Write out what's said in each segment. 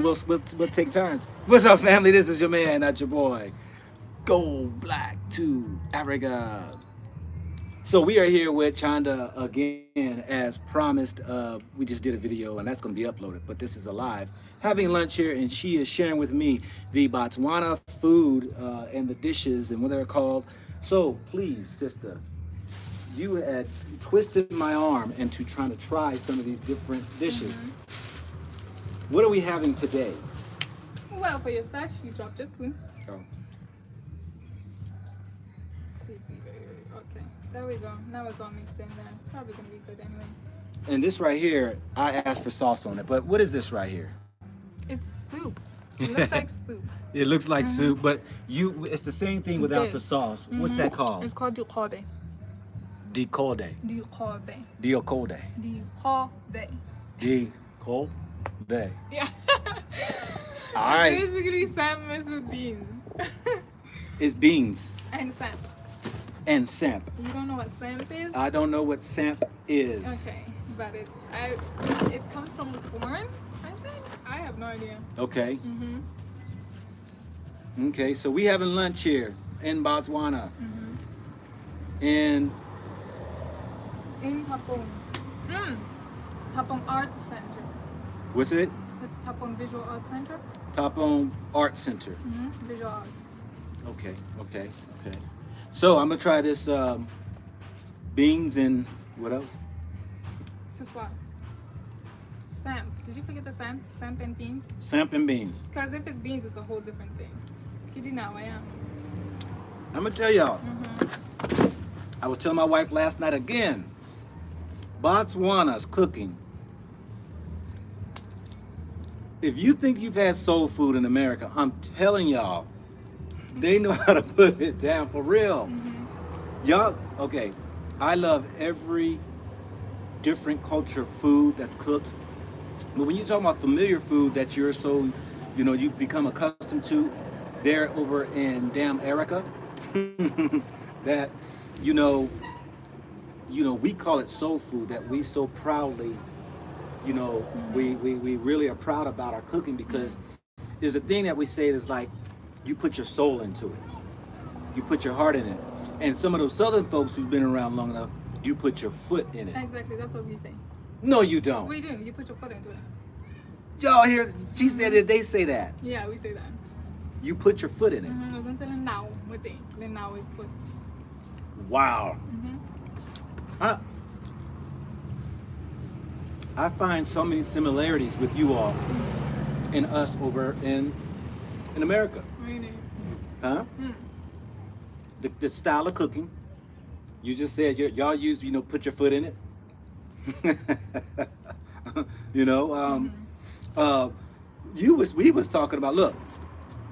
we'll take turns. What's up, family? This is your man, not your boy. Go black to Africa. So we are here with Chanda again, as promised. We just did a video, and that's going to be uploaded, but this is a live. Having lunch here, and she is sharing with me the Botswana food and the dishes and what they're called. So please, sister, you had twisted my arm into trying to try some of these different dishes. What are we having today? Well, for your starch, you drop your spoon. Oh. Please be very. Okay, there we go. Now it's all mixed in there. It's probably gonna be good anyway. And this right here, I asked for sauce on it, but what is this right here? It's soup. It looks like soup. It looks like soup, but it's the same thing without the sauce. What's that called? It's called dukobe. Decode. Dukobe. Diocode. Dukobe. Decode. Yeah. All right. Basically, Sam mixed with beans. It's beans And Sam. and samp. You don't know what Sam is? I don't know what samp is. Okay, but it comes from corn, I think. I have no idea. Okay. Okay, so we having lunch here in Botswana. And In Tapong. Tapong Arts Center. what's it? It's Tapong Visual Arts Center. Tapong Art Center. Visual Arts. Okay. So I'm gonna try this beans and what else? This is what? Sam. Did you forget the Sam? Sam and beans? Samp and beans. Because if it's beans, it's a whole different thing. Kidi now, I am. I'm gonna tell y'all. I was telling my wife last night again. Botswana's cooking. If you think you've had soul food in America, I'm telling y'all, they know how to put it down for real. Y'all, okay, I love every different culture food that's cooked. But when you talk about familiar food that you're so, you become accustomed to, they're over in damn Erica, that, we call it soul food, that we so proudly, we really are proud about our cooking, because there's a thing that we say is like, you put your soul into it. You put your heart in it. And some of those southern folks who's been around long enough, you put your foot in it. Exactly, that's what we say. No, you don't. We do. You put your foot into it. Y'all hear, she said that they say that. Yeah, we say that. You put your foot in it. Don't say now. What they? Now is foot. Wow. I find so many similarities with you all and us over in America. Really? Huh? The style of cooking. You just said y'all use, put your foot in it. We was talking about, look,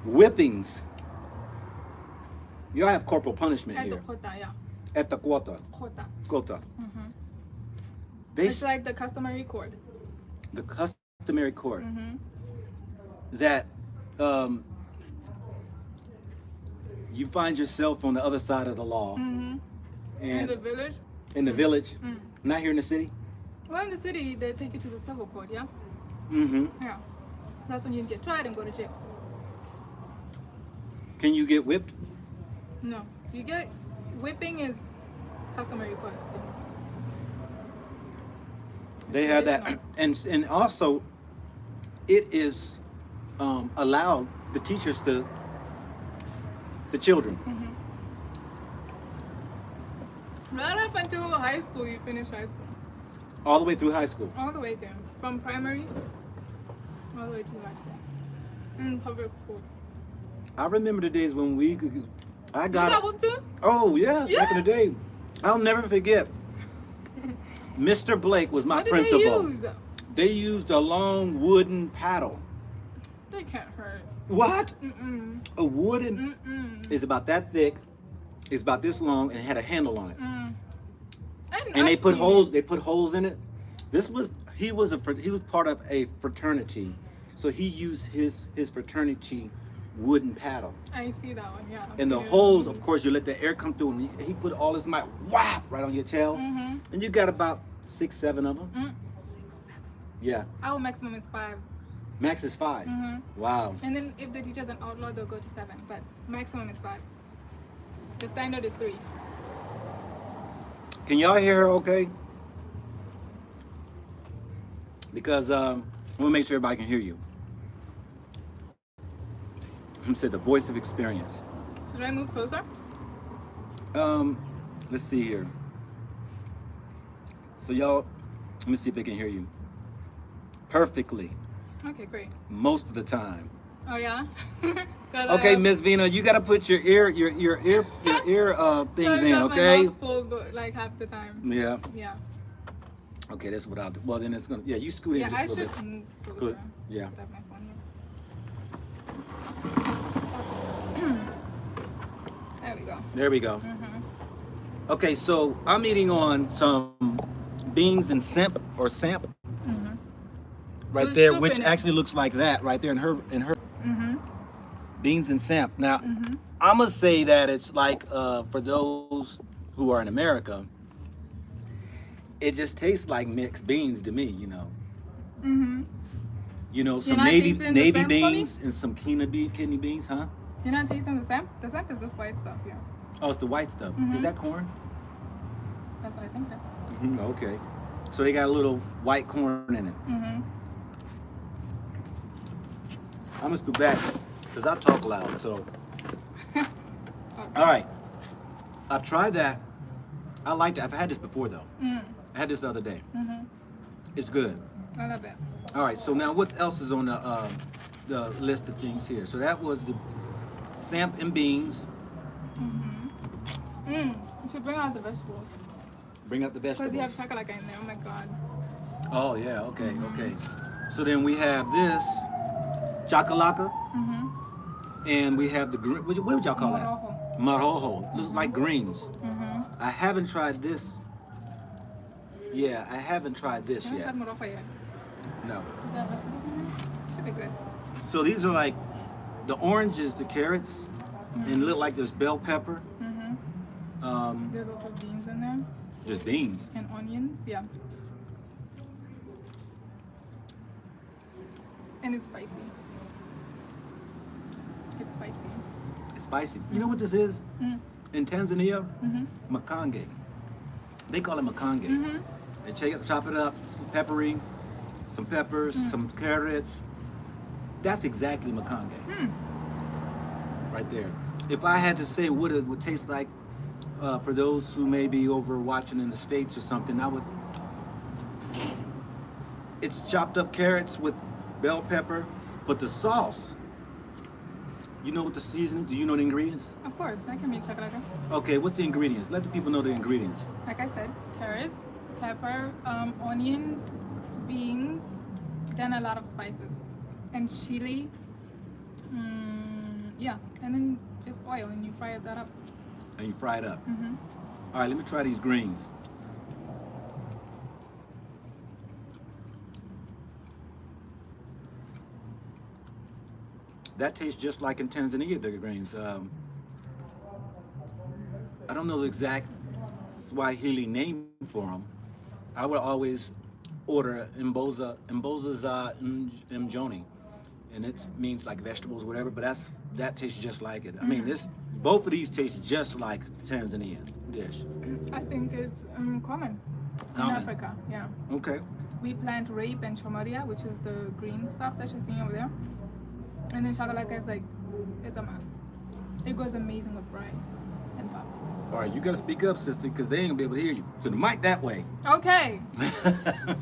whippings. Y'all have corporal punishment here. Kota, yeah. At the quota. Kota. It's like the customary court. The customary court. That you find yourself on the other side of the law. In the village? In the village? Not here in the city? Well, in the city, they take you to the civil court, yeah? Yeah. That's when you get tried and go to jail. Can you get whipped? No. You get... Whipping is customary court things. They have that. And also, it is allowed the teachers to... The children. Right up until high school, you finish high school. All the way through high school. All the way there. From primary, all the way to high school. In public school. I remember the days when I You got... got whipped too? Oh, yeah, back in the day. I'll never forget. Mr. Blake was my What did principal. they use? They used a long wooden paddle. They can't hurt. What? A wooden... It's about that thick. It's about this long and it had a handle on it. And they put holes. They put holes in it. He was part of a fraternity, so he used his fraternity wooden paddle. I see that one, yeah. And the holes, of course, you let the air come through, and he put all his might, whap, right on your tail. And you got about 6, 7 of them. 6, 7. Yeah. Our maximum is 5. Max is 5. Wow. And then if the teacher's an outlaw, they'll go to 7. But maximum is 5. The standard is 3. Can y'all hear her okay? Because we'll make sure everybody can hear you. I said the voice of experience. Should I move closer? Let's see here. So y'all, let me see if they can hear you. Perfectly. Okay, great. Most of the time. Oh yeah. Okay, Miss Vina, you gotta put your ear things in, okay? My mouth full, like half the time. Yeah. Yeah. Okay, that's what I'll do. Well, then it's gonna. Yeah, you scoot in Yeah, just I a little should bit. move closer. Good. Yeah. Put up my phone here. There we go. There we go. Okay, so I'm eating on some beans and samp right With there, soup which in it. actually looks like that right there in her beans and samp. Now, I'm gonna say that it's like for those who are in America, it just tastes like mixed beans to me, you know. You know, some not navy tasting the samp for me? beans and some kidney beans, huh? You're not tasting the sap? The sap is this white stuff here. Oh, it's the white stuff. Is that corn? That's what I think that's. Okay. So they got a little white corn in it. I'm gonna scoot back because I talk loud. So, all right. I've tried that. I liked it. I've had this before though. I had this the other day. It's good. I love it. All right. So now, what else is on the list of things here? So that was the samp and beans. You should bring out the vegetables. Bring out the vegetables. Because you have chakalaka in there. Oh my god. Oh yeah. Okay. Okay. So then we have this chakalaka, and we have the green. What would y'all call that? Marojo. Looks like greens. I haven't tried this. Yeah, I haven't tried this You yet. haven't had morofa yet. No. Do they have vegetables in there? Should be good. So these are like the oranges, the carrots, and look like there's bell pepper. There's also beans in there. There's beans. And onions, yeah. And it's spicy. It's spicy. It's spicy. You know what this is? In Tanzania, makange. They call it makange. They chop it up, some peppery, some peppers, some carrots. That's exactly makange. Right there. If I had to say what it would taste like for those who may be over watching in the States or something, it's chopped up carrots with bell pepper, but the sauce, you know what the seasoning, do you know the ingredients? Of course, I can make chakalaka. Okay, what's the ingredients? Let the people know the ingredients. Like I said, carrots, pepper, onions, beans, then a lot of spices. And chili. Yeah, and then just oil and you fry that up. And you fry it up. All right, let me try these greens. That tastes just like in Tanzania, the greens. I don't know the exact Swahili name for them. I would always order mboza za mjoni, and it means like vegetables, whatever. But that tastes just like it. I mean, both of these taste just like Tanzanian dish. I think it's common in Africa. Yeah. Okay. We plant rape and chomaria, which is the green stuff that you're seeing over there. And then chakalaka is like, it's a must. It goes amazing with braai and pap. All right, you gotta speak up, sister, because they ain't gonna be able to hear you. To the mic that way. Okay.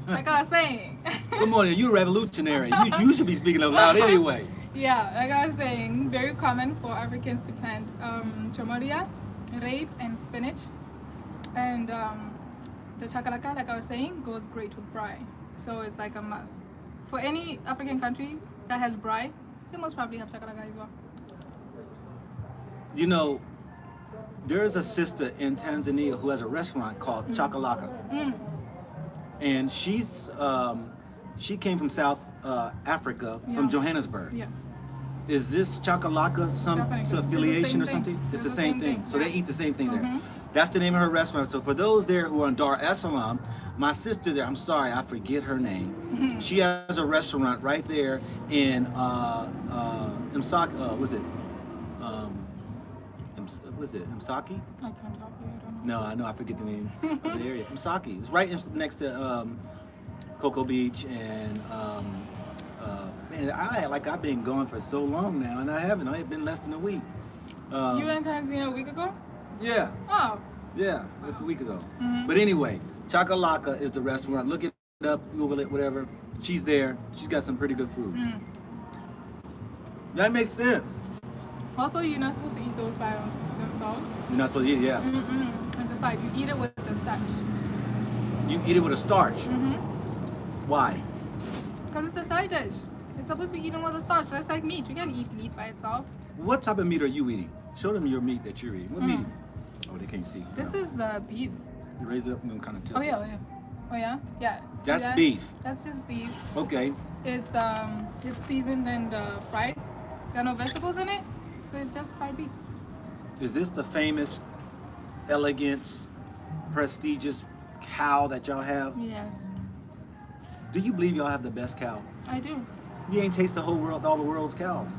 Like I was saying. Come on, you're a revolutionary. You should be speaking up loud anyway. Yeah, like I was saying, very common for Africans to plant chomaria, rape, and spinach. And the chakalaka, like I was saying, goes great with braai. So it's like a must. For any African country that has braai, they most probably have chakalaka as well. You know, there's a sister in Tanzania who has a restaurant called Chakalaka. And she came from South Africa, from Johannesburg. Yes. Is this Chakalaka some affiliation or something? It's the same thing. So they eat the same thing there. That's the name of her restaurant. So for those there who are in Dar es Salaam, My sister there, I'm sorry, I forget her name. She has a restaurant right there in Imsaki. Was it? Was it Imsaki? I can't help you. I don't know. No, I know, I forget the name of the area. Imsaki. It's right next to Cocoa Beach and man, I've been gone for so long now, and I haven't. It's been less than a week. You went to Tanzania a week ago? Yeah. Oh. Yeah, a week ago. Mhm. But anyway, Chakalaka is the restaurant. Look it up, Google it, whatever. She's there. She's got some pretty good food. Mm. That makes sense. Also, you're not supposed to eat those by themselves. You're not supposed to eat it, yeah. Mm-mm. It's a side. You eat it with the starch. You eat it with a starch. Mm-hmm. Why? Because it's a side dish. It's supposed to be eaten with a starch. That's like meat. You can't eat meat by itself. What type of meat are you eating? Show them your meat that you're eating. What meat? Mm. Oh, they can't see. This No. is beef. You raise it up and kind of tilt Oh it. yeah, oh yeah. Oh yeah? Yeah. See That's that? beef. That's just beef. Okay. It's seasoned and fried. There are no vegetables in it, so it's just fried beef. Is this the famous, elegant, prestigious cow that y'all have? Yes, Do you believe y'all have the best cow? I do. You ain't taste the whole world, all the world's cows.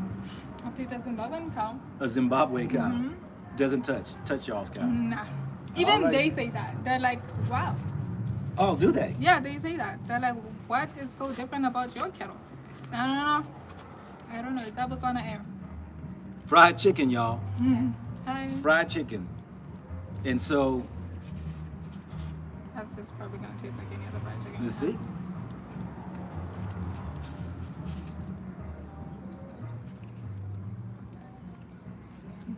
I think that's another cow. A Zimbabwe cow Mhm. doesn't touch y'all's cow. Nah. Even Alright. they say that. They're like, wow. Oh, do they? Yeah, they say that. They're like, what is so different about your cattle? I don't know. I don't know. Is that Botswana air? Fried chicken, y'all. Hi. Fried chicken. And so, That's just probably gonna taste like any other fried chicken. you see?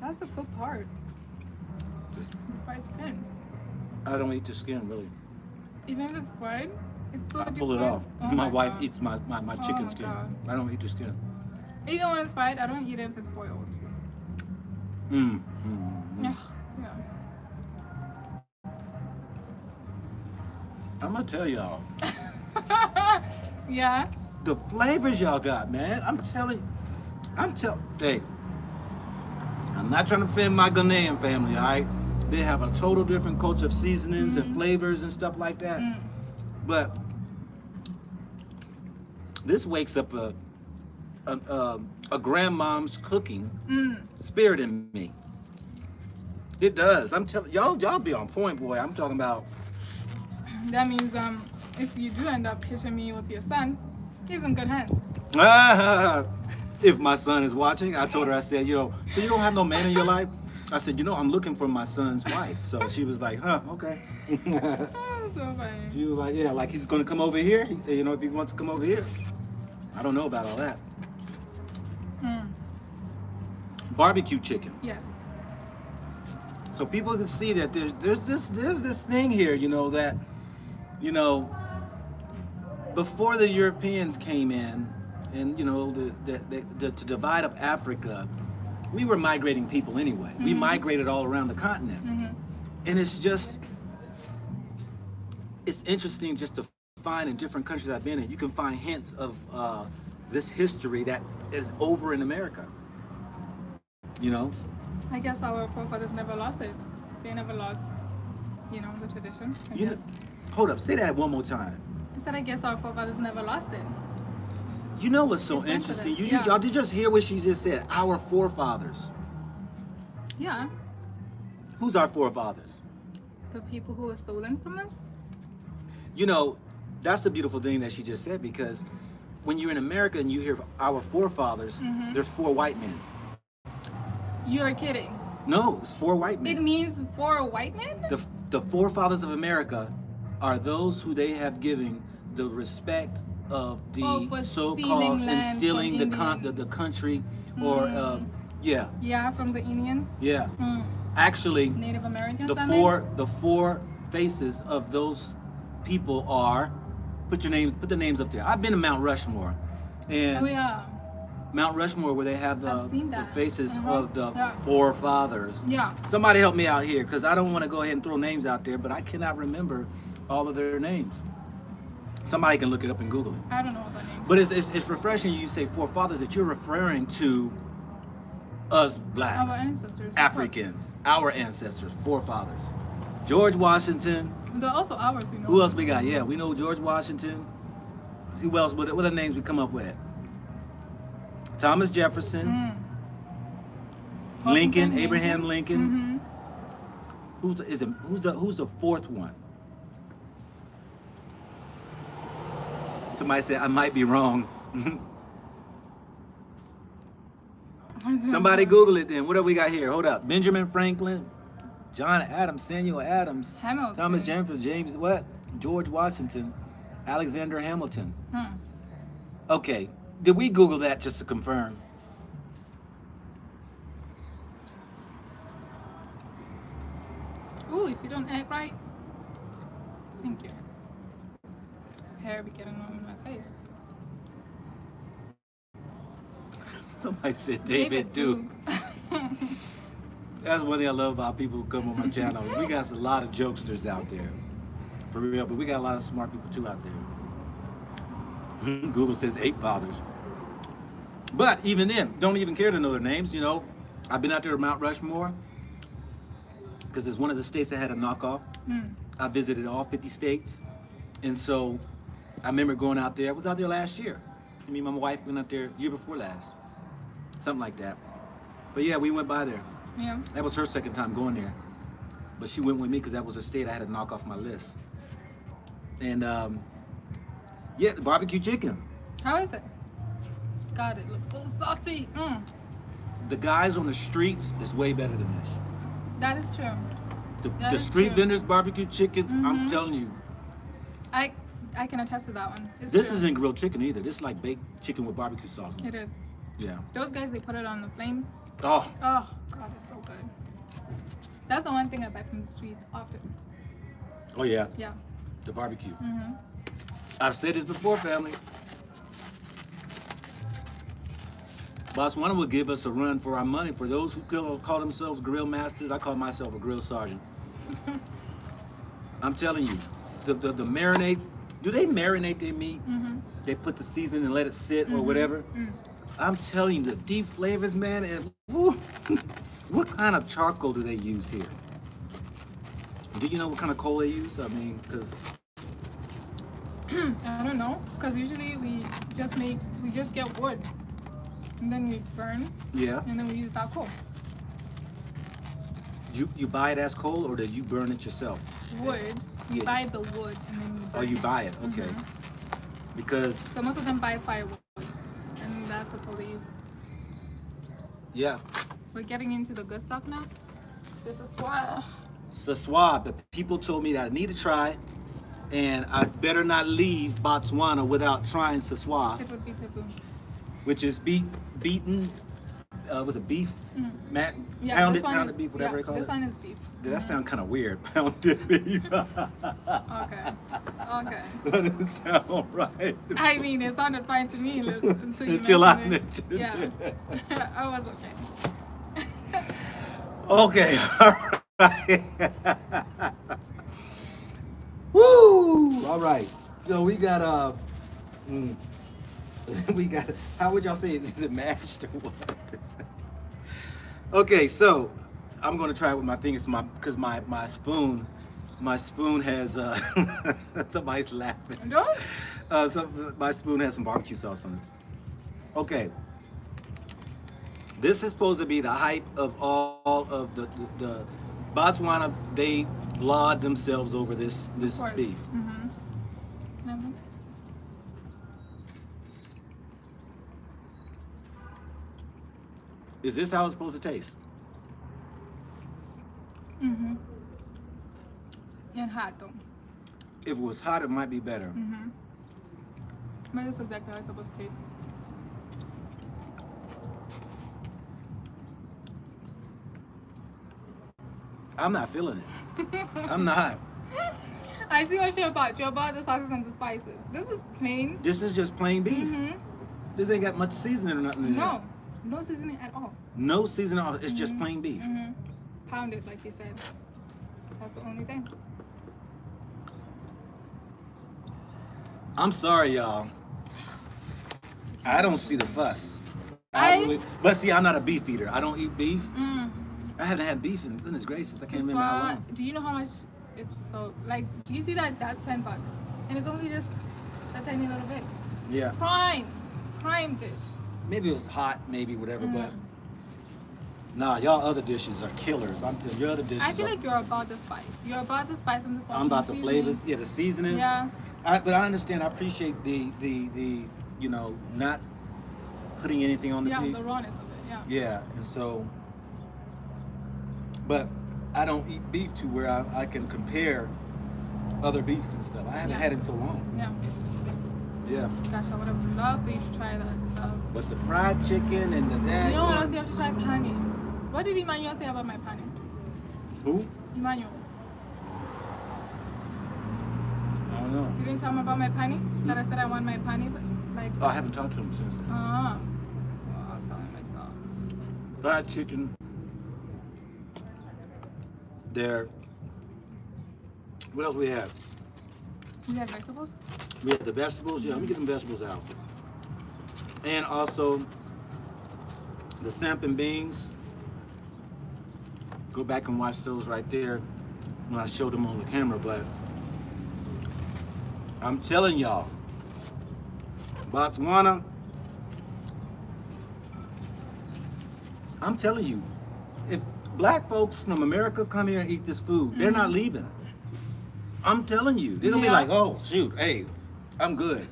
That's the good part. The fried skin. I don't eat the skin, really. Even if it's fried, it's so I pull it different. off. Oh my wife God. eats my chicken my skin. God. I don't eat the skin. Even when it's fried, I don't eat it if it's boiled. Mm. Yeah. I'm gonna tell y'all, Yeah. Yeah. the flavors y'all got, man. Hey, I'm not trying to offend my Ghanaian family, all right? They have a total different culture of seasonings and flavors and stuff like that. But this wakes up a grandmom's cooking spirit in me. It does. I'm telling y'all be on point, boy. I'm talking about. That means if you do end up hitting me with your son, he's in good hands. If my son is watching, I told her, I said, so you don't have no man in your life? I said, I'm looking for my son's wife. So she was like, huh, okay. Oh, so funny. She was like, yeah, like he's gonna come over here. If he wants to come over here. I don't know about all that. Barbecue chicken. Yes. So people can see that there's this thing here, that, before the Europeans came in, and to divide up Africa, we were migrating people anyway. We migrated all around the continent, and it's interesting just to find in different countries I've been in. You can find hints of this history that is over in America. I guess our forefathers never lost it. They never lost, the tradition. I guess. Hold up, say that one more time. I said I guess our forefathers never lost it. You know what's so It's interesting? infamous, yeah. Y'all did just hear what she just said. Our forefathers. Yeah. Who's our forefathers? The people who were stolen from us. That's the beautiful thing that she just said, because when you're in America and you hear our forefathers, there's 4 white men. You're kidding. No, it's 4 white men. It means 4 white men? The forefathers of America are those who they have given the respect of the for so-called stealing land and stealing from the Indians. country, or yeah. Yeah, from the Indians. Yeah. Actually, Native Americans. the that four faces of those people are, put the names up there. I've been to Mount Rushmore, and means? Oh yeah. Mount Rushmore, where they have I've seen the that. faces of the Yeah. forefathers. Yeah. Somebody help me out here, because I don't want to go ahead and throw names out there, but I cannot remember all of their names. Somebody can look it up and Google it. I don't know what that means. But it's refreshing you say forefathers, that you're referring to us blacks, Our ancestors. of Africans, our ancestors, forefathers. George Washington. They're also ours, you know. Who else we got? Yeah, we know George Washington. See who else? What are the names we come up with? Thomas Jefferson, Lincoln, Abraham Lincoln. Who's the fourth one? Somebody said I might be wrong. Somebody Google it then. What do we got here? Hold up. Benjamin Franklin, John Adams, Samuel Adams, Hamilton. Thomas Jefferson, James what? George Washington, Alexander Hamilton. Okay. Did we Google that just to confirm? Ooh, if you don't act right. Thank you. This hair be getting on my face. Somebody said David Duke. That's one thing I love about people who come on my channel. Is we got a lot of jokesters out there. For real, but we got a lot of smart people too out there. Google says 8 fathers. But even then, don't even care to know their names, you know. I've been out there to Mount Rushmore because it's one of the states that had a knockoff. I visited all 50 states. And so I remember going out there. I was out there last year. Me and my wife went out there year before last. Something like that. But yeah, we went by there. Yeah. That was her second time going there. But she went with me because that was a state I had to knock off my list. And yeah, the barbecue chicken. How is it? God, it looks so saucy. The guys on the streets is way better than this. That is true. That The is street true. vendors barbecue chicken, I'm telling you. I can attest to that one. It's This true. isn't grilled chicken either. This is like baked chicken with barbecue sauce. It is. Yeah. Those guys, they put it on the flames. Oh, Oh, God, it's so good. That's the one thing I buy from the street often. oh yeah. Yeah. The barbecue. I've said this before, family. Botswana will give us a run for our money. For those who call themselves grill masters, I call myself a grill sergeant. I'm telling you, the marinade, do they marinate their meat? They put the seasoning and let it sit or whatever? I'm telling you, the deep flavors, man, and woo, what kind of charcoal do they use here? Do you know what kind of coal they use? I mean, because... I don't know, because usually we just get wood. And then we burn, Yeah. and then we use that coal. You buy it as coal or do you burn it yourself? Wood. We Yeah. buy the wood, and then we burn Oh, you it. buy it, okay. Because, So most of them buy firewood, and that's the coal they use. yeah, We're getting into the good stuff now. This is what. Saswa, but people told me that I need to try, and I better not leave Botswana without trying Saswa, It would be taboo. which is beaten, was it beef? Yeah, Pounded, this one pounded is, beef, whatever yeah, they call this it. one is beef. Did that sound kind of weird? Pounded beef. Okay. Okay. That doesn't sound right. I mean, it sounded fine to me until you Until I mentioned it. mentioned Yeah. I was okay. Okay, all right. Woo! All right. So we got we got, how would y'all say it? Is it mashed or what? Okay, so I'm gonna try it with my fingers, because my spoon has somebody's laughing. No? My spoon has some barbecue sauce on it. Okay. This is supposed to be the hype of all of the Botswana. They laud themselves over this Of course. beef. Can I have one? Is this how it's supposed to taste? And hot though. If it was hot, it might be better. But that's exactly how it's supposed to taste. I'm not feeling it. I'm not. I see what you're about. You're about the sauces and the spices. This is plain. This is just plain beef. This ain't got much seasoning or nothing in there. No. No seasoning at all. No seasoning. It's just plain beef. Pounded, like you said. That's the only thing. I'm sorry, y'all. I don't see the fuss. I- But see, I'm not a beef eater. I don't eat beef. I haven't had beef in goodness gracious. I can't remember how long. Do you know how much It's so like, do you see that? That's $10, and it's only just a tiny little bit. Yeah. Prime dish. Maybe it was hot, maybe whatever, but nah, y'all other dishes are killers. I'm telling you, your other dishes. I feel like you're about the spice. You're about the spice and the sauce. I'm about the seasoning. flavors, yeah, the seasonings. Yeah. But I understand. I appreciate the not putting anything on the beef. Yeah, the rawness of it. Yeah. Yeah, and so, but I don't eat beef to where I can compare other beefs and stuff. I haven't had it in so long. Yeah. Yeah. Gosh, I would have loved for you to try that stuff. But the fried chicken and the You know what else you have to try? Pani. What did Emmanuel say about my pani? Who? Emmanuel. I don't know. You didn't tell him about my pani? That I said I want my pani, but like. Oh, I haven't talked to him since then. Well, I'll tell him myself. Fried chicken. There. What else we have? You had vegetables? We have the vegetables. Yeah, let me get them vegetables out. And also the samp and beans. Go back and watch those right there when I showed them on the camera. But I'm telling y'all, Botswana, I'm telling you, if black folks from America come here and eat this food, they're not leaving. I'm telling you. They're going to be like, oh, shoot, hey, I'm good.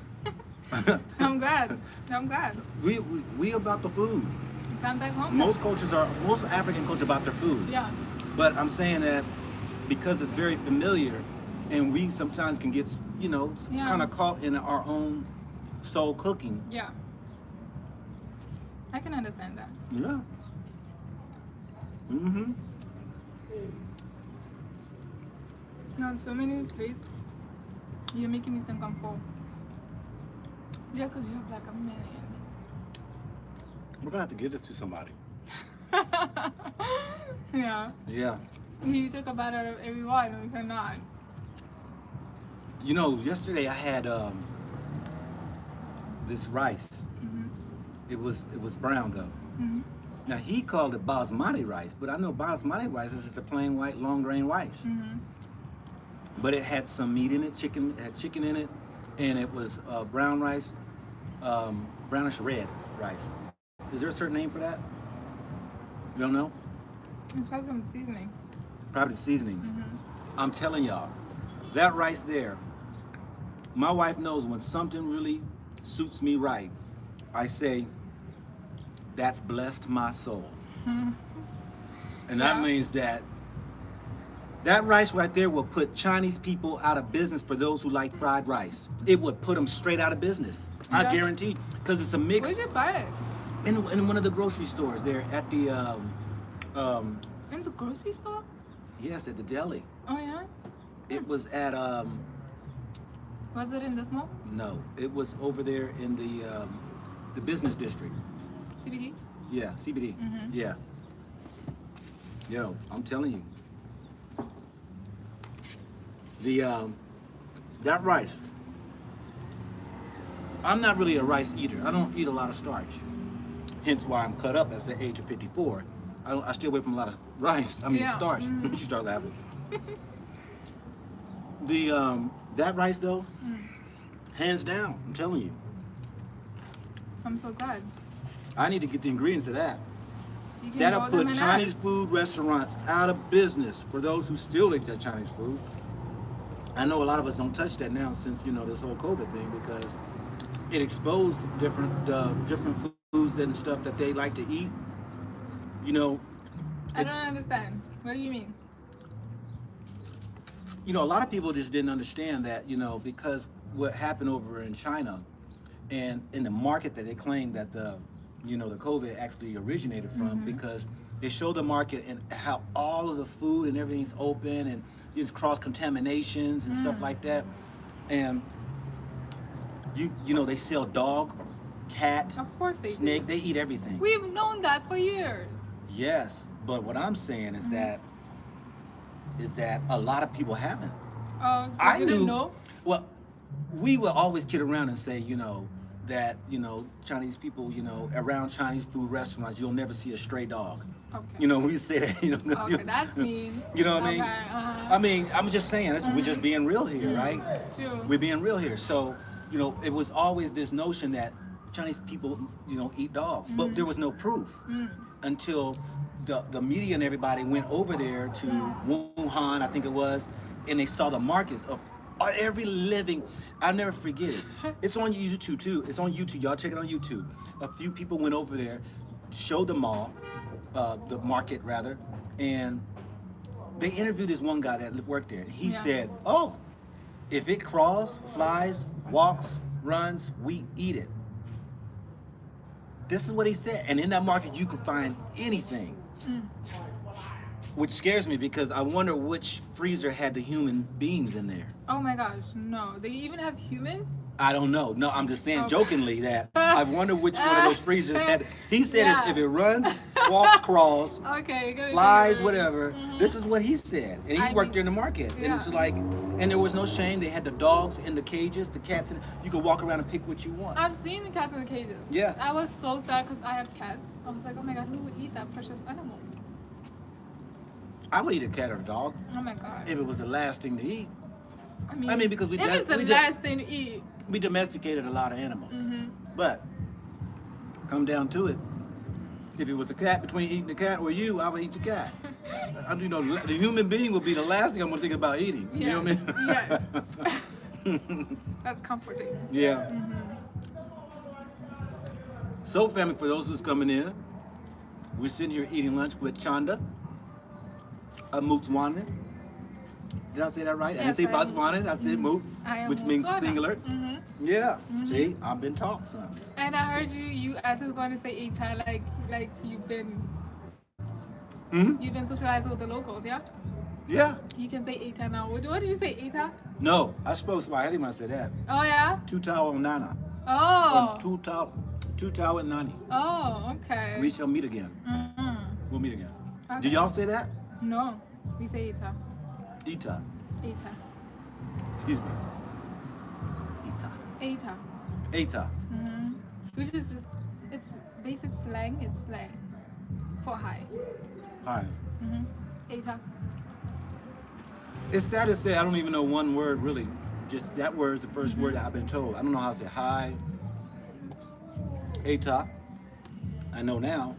I'm glad. I'm glad. We about the food. I'm back home. Most African culture about their food. Yeah. But I'm saying that because it's very familiar and we sometimes can get, kind of caught in our own soul cooking. Yeah. I can understand that. Yeah. Mm-hmm. You have so many tastes. You're making me think I'm full. Yeah, because you have like a million. We're going to have to give this to somebody. Yeah. Yeah. You took a bite out of every one, and we cannot. Yesterday I had this rice. Mm-hmm. It was brown though. Mm-hmm. Now he called it basmati rice, but I know basmati rice is just a plain white long grain rice. Mm-hmm. But it had some meat in it, it had chicken in it, and it was brown rice, brownish red rice. Is there a certain name for that? You don't know? It's probably from the seasoning. Probably the seasonings. Mm-hmm. I'm telling y'all, that rice there, my wife knows when something really suits me right, I say, that's blessed my soul. Mm-hmm. And that means that rice right there will put Chinese people out of business for those who like fried rice. It would put them straight out of business. I guarantee, because it's a mix. Where'd you buy it? In one of the grocery stores there at the In the grocery store? yes, at the deli. Oh yeah? It was at Was it in this mall? no, it was over there in the business district. CBD? Yeah, CBD. Mhm. Yeah. Yo, I'm telling you. That rice. I'm not really a rice eater. I don't eat a lot of starch. Hence why I'm cut up at the age of 54. I stay away from a lot of rice. I mean starch. Mhm. You start laughing. That rice though, hands down, I'm telling you. I'm so glad. I need to get the ingredients of that. You can That'll roll them put in Chinese us. food restaurants out of business for those who still eat that Chinese food. I know a lot of us don't touch that now since this whole COVID thing because it exposed different foods and stuff that they like to eat. I don't understand. What do you mean? A lot of people just didn't understand that, because what happened over in China and in the market that they claimed that the COVID actually originated from, because they show the market and how all of the food and everything's open and it's cross contaminations and stuff like that. And they sell dog, cat, Of course they snake, do. they eat everything. We've known that for years. Yes, but what I'm saying is that a lot of people haven't. Oh, I you didn't knew. know? Well, we will always kid around and say, that, you know, Chinese people, you know, around Chinese food restaurants, you'll never see a stray dog. Okay. You know, we say that, you know. Okay, that's mean. You know what I mean? Okay, I mean, I'm just saying, we're just being real here, right? True. We're being real here. So, you know, it was always this notion that Chinese people, you know, eat dogs, but there was no proof until the media and everybody went over there to Wuhan, I think it was, and they saw the markets of every living. I'll never forget it. It's on YouTube too. It's on YouTube. Y'all check it on YouTube. A few people went over there, showed the mall, the market rather, and they interviewed this one guy that worked there. He said, "Oh, if it crawls, flies, walks, runs, we eat it." This is what he said. And in that market, you could find anything. Which scares me because I wonder which freezer had the human beings in there. Oh my gosh, no. They even have humans? I don't know. No, I'm just saying jokingly that I wonder which one of those freezers had. He said if it runs, walks, crawls, flies, whatever. This is what he said. And he worked there in the market. And it's like, and there was no shame. They had the dogs in the cages, the cats in. You could walk around and pick what you want. I've seen the cats in the cages. Yeah. I was so sad because I have cats. I was like, oh my god, who would eat that precious animal? I would eat a cat or a dog. Oh my god. If it was the last thing to eat. I mean because if it's the last thing to eat. We domesticated a lot of animals. But come down to it, if it was a cat, between eating the cat or you, I would eat the cat. You know, the human being would be the last thing I'm gonna think about eating. You know what I mean? Yes. That's comforting. Yeah. So, family, for those who's coming in, we're sitting here eating lunch with Chanda, a Botswana. Did I say that right? Yes, I didn't say Botswana, I said Moots, which means Botswana. singular. Yeah. See, I've been taught something. And I heard you as I was going to say Eta, like you've been socializing with the locals, yeah? Yeah. You can say Eta now. What did you say, Eta? No, I spoke Swahili when I said that. Oh yeah? Tutao Nana. Oh. Tutao and Nani. Oh, okay. We shall meet again. We'll meet again. Okay. Do y'all say that? No, we say Eta. Ita. Eta. Excuse me. Ita. Eta. Eta. Which is just, it's basic slang. It's slang for hi. Hi. Eta. It's sad to say I don't even know one word really. Just that word is the first word that I've been told. I don't know how to say hi. Eta. I know now.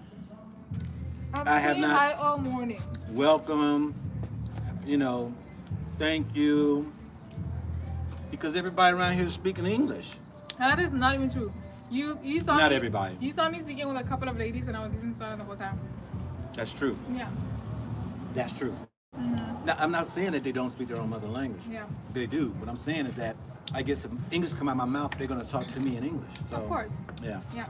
I have not. Hi all morning. Welcome. You know, thank you. Because everybody around here is speaking English. That is not even true. You saw Not me, everybody. You saw me speaking with a couple of ladies and I was using Southern the whole time. That's true. Yeah. That's true. Now, I'm not saying that they don't speak their own mother language. Yeah. They do. What I'm saying is that I get some English come out of my mouth, they're going to talk to me in English. So, Of course. Yeah. Yeah.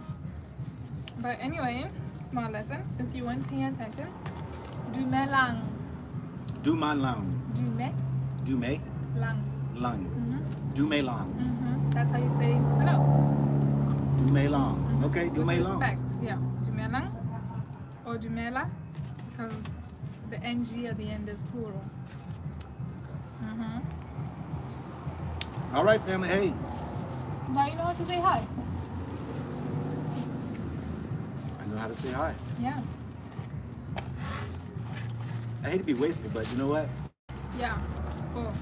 But anyway, small lesson. Since you weren't paying attention. Dumelang. Du man lang. Dume. Du me Lang. lang. Du me lang. That's how you say hello. Du me lang. Okay, du With me lang. respect. Yeah. Dumelang. Or dumela. Because the ng at the end is plural. All right, family. Hey. Now you know how to say hi. I know how to say hi. Yeah. I hate to be wasteful, but you know what? Yeah. Cool.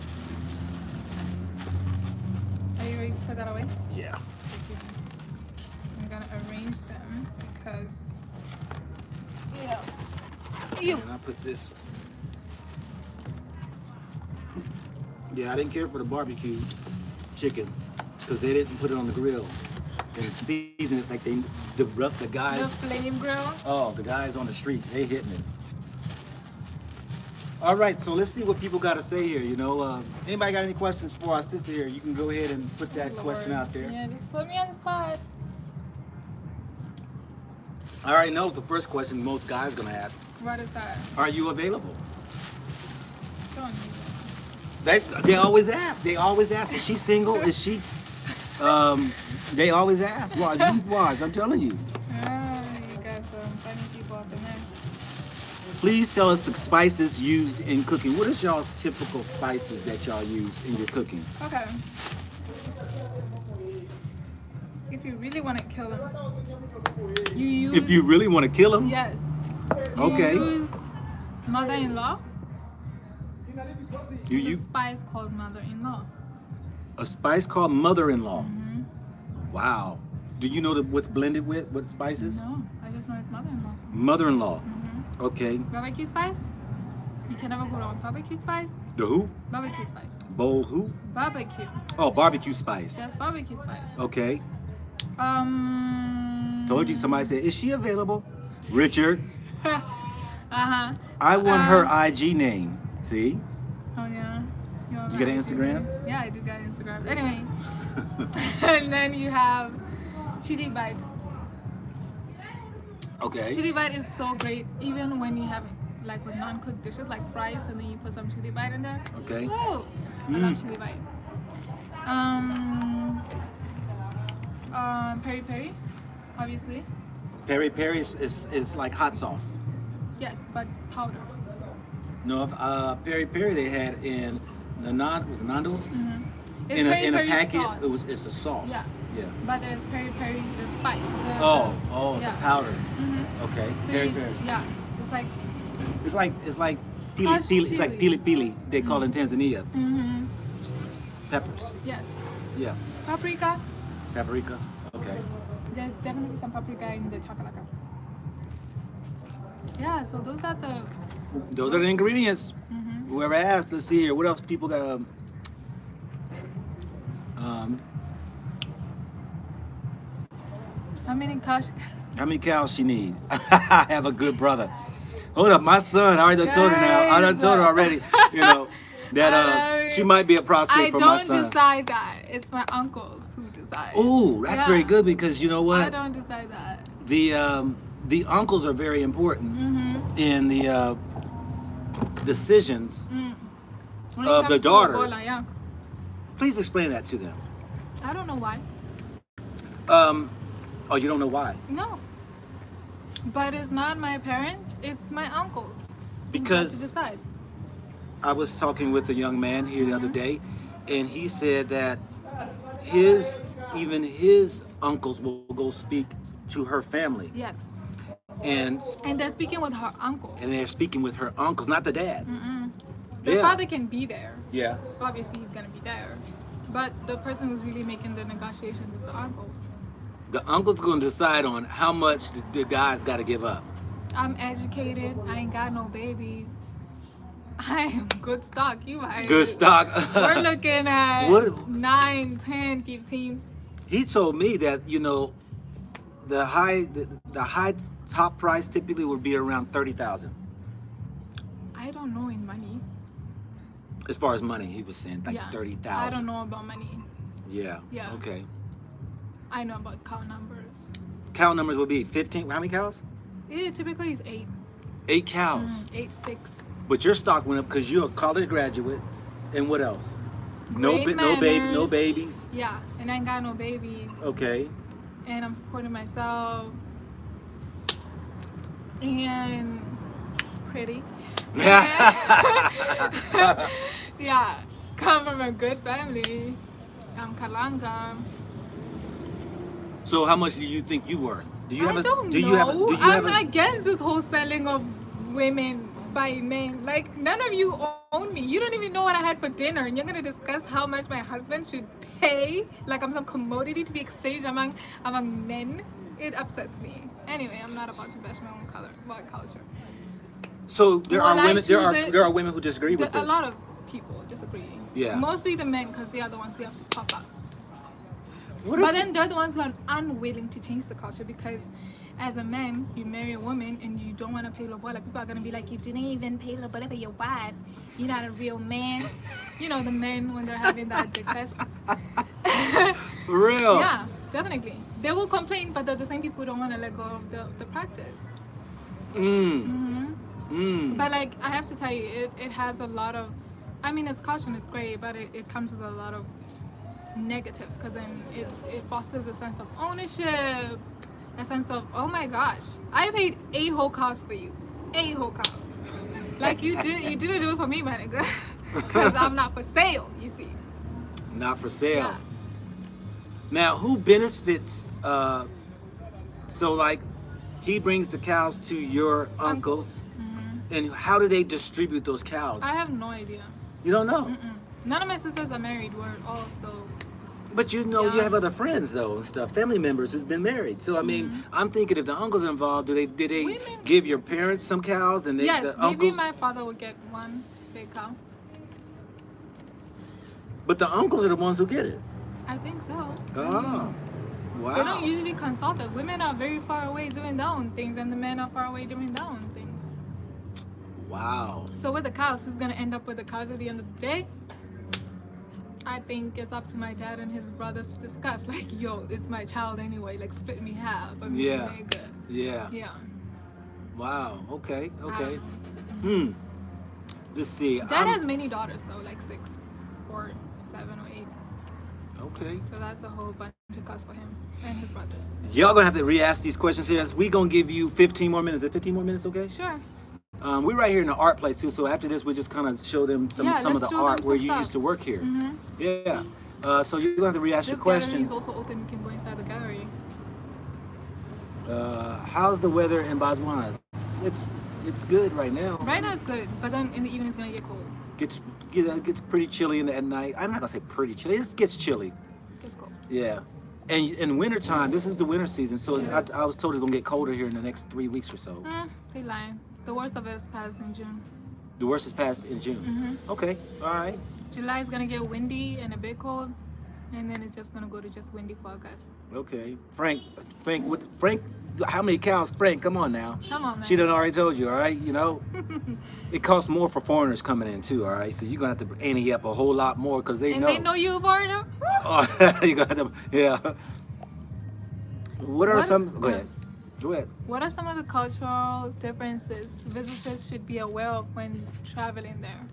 Are you ready to put that away? Yeah. I'm gonna arrange them because And I put this. Yeah, I didn't care for the barbecue chicken because they didn't put it on the grill and season it like they the guys. the flame grill. Oh, the guys on the street, they hitting it. All right, so let's see what people got to say here. You know, anybody got any questions for our sister here? You can go ahead and put that question out there. Yeah, just put me on the spot. I already know the first question most guys gonna ask. What is that? Are you available? Don't need They always ask. They always ask. Is she single? Is she? They always ask. Well, you watch. I'm telling you. You got some funny people up in there. Please tell us the spices used in cooking. What is y'all's typical spices that y'all use in your cooking? Okay. If you really want to kill him, you use. If you really want to kill him? Yes. You Okay. use mother-in-law. You It's a use spice called mother-in-law. a spice called mother-in-law. Mm-hmm. Wow. Do you know what's blended with? What spices? No, I just know it's mother-in-law. Mother-in-law. Mm-hmm. Okay. Barbecue spice. You can never go wrong with barbecue spice. The who? Barbecue spice. Bowl who? Barbecue. Oh, barbecue spice. That's barbecue spice. Okay. Told you somebody said, is she available? Richard. Uh-huh. I want her IG name. See? Oh yeah. You got an Instagram? Yeah, I do got Instagram. Anyway. And then you have chili bite. Okay. Chili bite is so great, even when you have it like with non-cooked dishes like fries, and then you put some chili bite in there. Okay. Ooh, I love chili bite. Peri peri, obviously. Peri peri is like hot sauce. Yes, but powder. No, peri peri they had in the Nando's. Mm-hmm. It's In a peri-peri packet, sauce. it's a sauce. Yeah. Yeah. But there's peri peri, the spice. Oh, it's a powder. Mm-hmm. Okay. So Peri you, peri. yeah, it's like. It's like pili Crushed pili. It's like chili. pili pili. They call it in Tanzania. Mm-hmm. Peppers. Yes. Yeah. Paprika. Paprika. Okay. There's definitely some paprika in the chakalaka. Yeah, so those are the. Ingredients. Mm-hmm. Whoever asked, let's see here. What else people got? How many cows? How many cows she need? I have a good brother. Hold up, my son. I already done told her now. I done told her already. You know that she might be a prospect for my son. I don't decide that. It's my uncles who decide. Ooh, that's very good because you know what? I don't decide that. The uncles are very important in the decisions When it of the comes to daughter. Ebola, yeah. Please explain that to them. I don't know why. Oh, you don't know why? No. But it's not my parents, it's my uncles. Because who have to decide. I was talking with a young man here the other day, and he said that even his uncles will go speak to her family. Yes. And they're speaking with her uncle. And they're speaking with her uncles, not the dad. The father can be there. Yeah. Obviously, he's gonna be there. But the person who's really making the negotiations is the uncles. The uncle's gonna decide on how much the guy's got to give up. I'm educated. I ain't got no babies. I am good stock. You might. Good stock. We're looking at What? 9, 10, 15. He told me that the high top price typically would be around 30,000. I don't know in money. As far as money, he was saying like 30,000. I don't know about money. Yeah. Yeah. Okay. I know about cow numbers. Cow numbers would be 15. How many cows? It typically is 8. 8 cows. 8, 6. But your stock went up because you're a college graduate, and what else? Great No manners. babies. Yeah, and I ain't got no babies. Okay. And I'm supporting myself. And pretty. Yeah, come from a good family. I'm Kalanga. So how much do you think you worth? Do you I have don't do know. you have do you I'm have against this whole selling of women by men. Like, none of you own me. You don't even know what I had for dinner, and you're gonna discuss how much my husband should pay, like I'm some commodity to be exchanged among men. It upsets me. Anyway, I'm not about to bash my own culture. So there Well, are women. I choose There are women who disagree with A this. lot of people disagree. Yeah. Mostly the men, because they are the ones who have to pop up. What But if then they're the ones who are unwilling to change the culture, because as a man, you marry a woman and you don't want to pay lobola. People are going to be like, you didn't even pay lobola for your wife. You're not a real man. You know, the men when they're having that request. For real? Yeah, definitely. They will complain, but they're the same people who don't want to let go of the practice. But like, I have to tell you, it has a lot of, I mean, it's culture and it's great, but it comes with a lot of negatives, because then it fosters a sense of ownership, a sense of, oh my gosh, I paid 8 whole cows for you. 8 whole cows. Like, you didn't do it for me, my nigga. Because I'm not for sale, you see. Not for sale. Now, who benefits? So, like, he brings the cows to your uncles, and how do they distribute those cows? I have no idea. You don't know. None of my sisters are married. We're all still. But you know, you have other friends though and stuff, family members who's been married. So I mean, I'm thinking if the uncles are involved, did they give your parents some cows and Yes, the maybe uncles? my father would get one big cow. But the uncles are the ones who get it. I think so. Oh, wow. They don't usually consult us. Women are very far away doing their own things, and the men are far away doing their own things. Wow. So with the cows, who's gonna end up with the cows at the end of the day? I think it's up to my dad and his brothers to discuss. Like, yo, it's my child anyway. Like, split me half. I mean, Yeah. nigga. Yeah. Yeah. Wow. Okay. Okay. Um, Let's see. Dad has many daughters though, like 6 or 7 or 8. Okay. So that's a whole bunch of cows for him and his brothers. Y'all gonna have to re-ask these questions here. We gonna give you 15 more minutes. Is it 15 more minutes? Okay. Sure. We're right here in the art place too. So after this, we just kind of show them some of the art where you used to work here. Yeah. So you're gonna have to re-ask your question. This gallery is also open. You can go inside the gallery. How's the weather in Botswana? It's good right now. Right now it's good, but then in the evening it's gonna get cold. Gets pretty chilly at night. I'm not gonna say pretty chilly. It gets chilly. It gets cold. Yeah. And in wintertime, this is the winter season, so I was told it's gonna get colder here in the next 3 weeks or so. They lying. The worst of it is passed in June. The worst is passed in June. Okay. All right. July is gonna get windy and a bit cold, and then it's just gonna go to just windy for August. Okay. Frank, how many cows? Frank, come on now. Come on, man. She done already told you, all right? You know, it costs more for foreigners coming in too, all right? So you're gonna have to ante up a whole lot more because they know. And they know you a foreigner. Oh, you got to, yeah. What are some? Go ahead. Go ahead. What are some of the cultural differences visitors should be aware of when traveling there?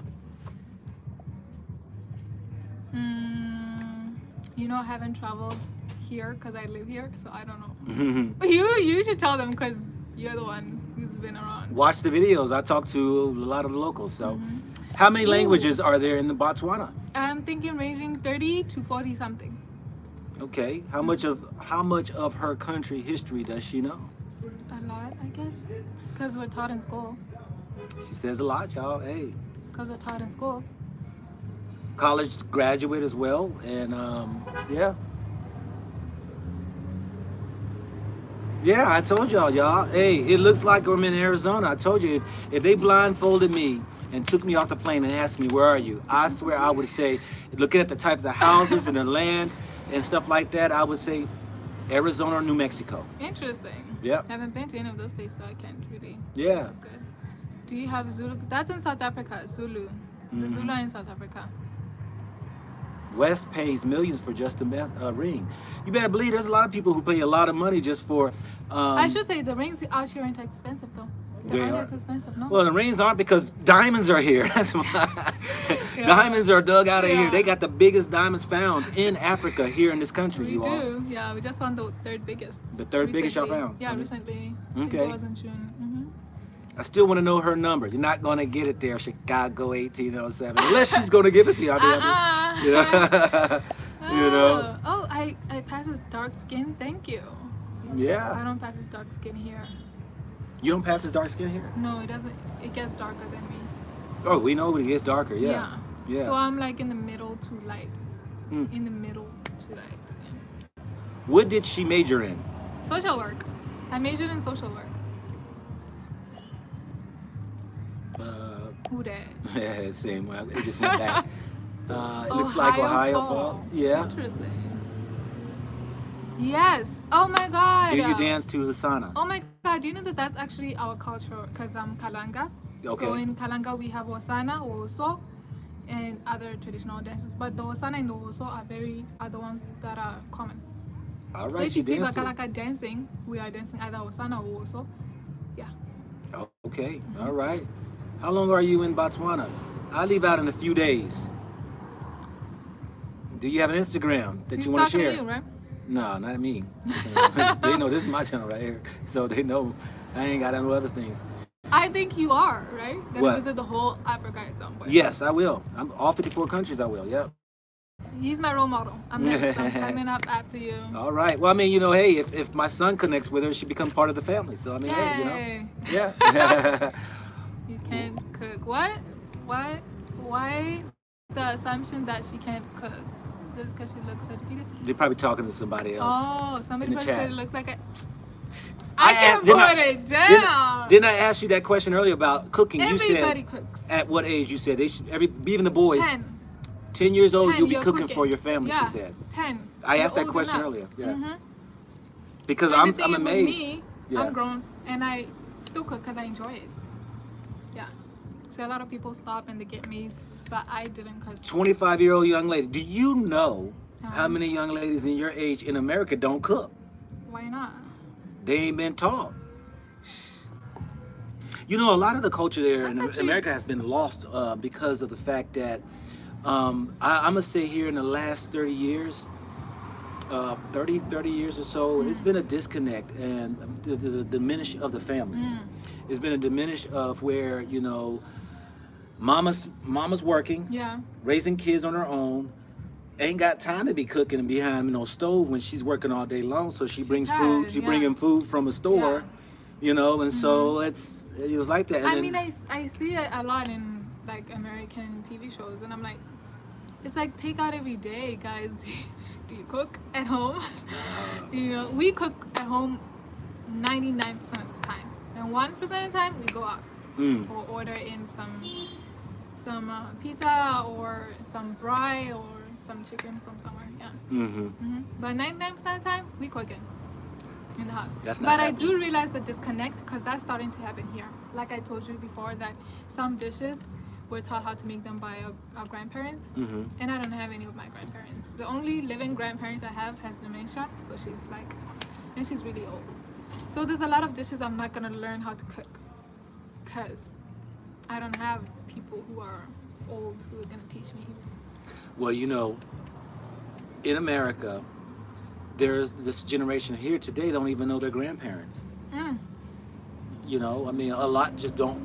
You know, I haven't traveled here because I live here, so I don't know. You should tell them because you're the one who's been around. Watch the videos. I talk to a lot of the locals. So, how many languages are there in the Botswana? I'm thinking ranging 30 to 40 something. Okay. How much of her country history does she know? A lot, I guess, because we're taught in school. She says a lot, y'all. Hey. Because we're taught in school. College graduate as well, and yeah. Yeah, I told y'all. Hey, it looks like I'm in Arizona. I told you, if they blindfolded me and took me off the plane and asked me, where are you? I swear I would say, looking at the type of the houses and the land and stuff like that, I would say Arizona or New Mexico. Interesting. Yep. I haven't been to any of those places, so I can't really. Yeah. That's good. Do you have Zulu? That's in South Africa, Zulu. The Zulu are in South Africa. West pays millions for just a ring. You better believe there's a lot of people who pay a lot of money just for. I should say the rings out here aren't expensive though. They aren't as expensive, no. Well, the rings aren't because diamonds are here. That's why. Diamonds are dug out of here. They got the biggest diamonds found in Africa here in this country. We do. Yeah, we just found the third biggest. The third biggest y'all found? Yeah, recently. Okay. It was in June. I still want to know her number. You're not going to get it there, Chicago 1807. Unless she's going to give it to you. I'll be happy. You know? Oh, I pass as dark skin. Thank you. Yeah. I don't pass as dark skin here. You don't pass as dark skin here? No, it doesn't. It gets darker than me. Oh, we know it gets darker. Yeah. So I'm like in the middle to light. In the middle to light. Yeah. What did she major in? Social work. I majored in social work. Who that? Yeah, same way. It just went back. It looks like Ohio Fall. Yeah. Interesting. Yes. Oh my God. Do you dance to Lasana? Oh my God. Do you know that that's actually our culture? Because I'm Kalanga. Okay. So in Kalanga we have Wasana, Woso, and other traditional dances. But the Wasana and the Woso are the ones that are common. All right. So if you see Bakalaka dancing, we are dancing either Wasana or Woso. Yeah. Okay. All right. How long are you in Botswana? I leave out in a few days. Do you have an Instagram that you want to share? You, right? No, not me. They know this is my channel right here, so they know I ain't got no other things. I think you are, right? Gonna What? visit the whole Africa at some point. Yes, I will. I'm all 54 countries. I will. Yep. He's my role model. I'm next. I'm coming up after you. All right. Well, I mean, hey, if my son connects with her, she become part of the family. So I mean, hey, Yay. yeah. You can't cook. What? Why the assumption that she can't cook? Just because she looks educated? They're probably talking to somebody else. Oh, somebody in the said chat. it looks like a... I can put it down. Didn't I ask you that question earlier about cooking? Everybody you said cooks. at what age? You said they should, even the boys. 10 years old, 10, you'll be you're cooking for your family. Yeah, She said. 10. I asked You're that old question enough. earlier. Yeah. Mm-hmm. Because And I'm the thing is, amazed. With me, Yeah. I'm grown and I still cook because I enjoy it. Yeah. So a lot of people stop and they get amazed, but I didn't because 25-year-old young lady. Do you know how many young ladies in your age in America don't cook? Why not? They ain't been taught. You know, a lot of the culture there in America has been lost because of the fact that I'm going to say here in the last 30 years, 30 years or so, it's been a disconnect and the diminish of the family. It's been a diminish of where, mama's working, raising kids on her own, ain't got time to be cooking behind no stove when she's working all day long. So she brings food. She bringing food from a store, and so it was like that. And I see it a lot in like American TV shows, and I'm like, it's like takeout every day, guys. Do you cook at home? We cook at home 99% of the time, and 1% of the time we go out or order in some pizza or some fry or some chicken from somewhere. But 99% of the time we cooking in the house. But I do realize the disconnect because that's starting to happen here. Like I told you before, that some dishes we're taught how to make them by our grandparents, and I don't have any of my grandparents. The only living grandparents I have has dementia, so she's really old. So there's a lot of dishes I'm not gonna learn how to cook because I don't have people who are old who are gonna teach me. Well, in America, there's this generation here today don't even know their grandparents. I mean, a lot just don't,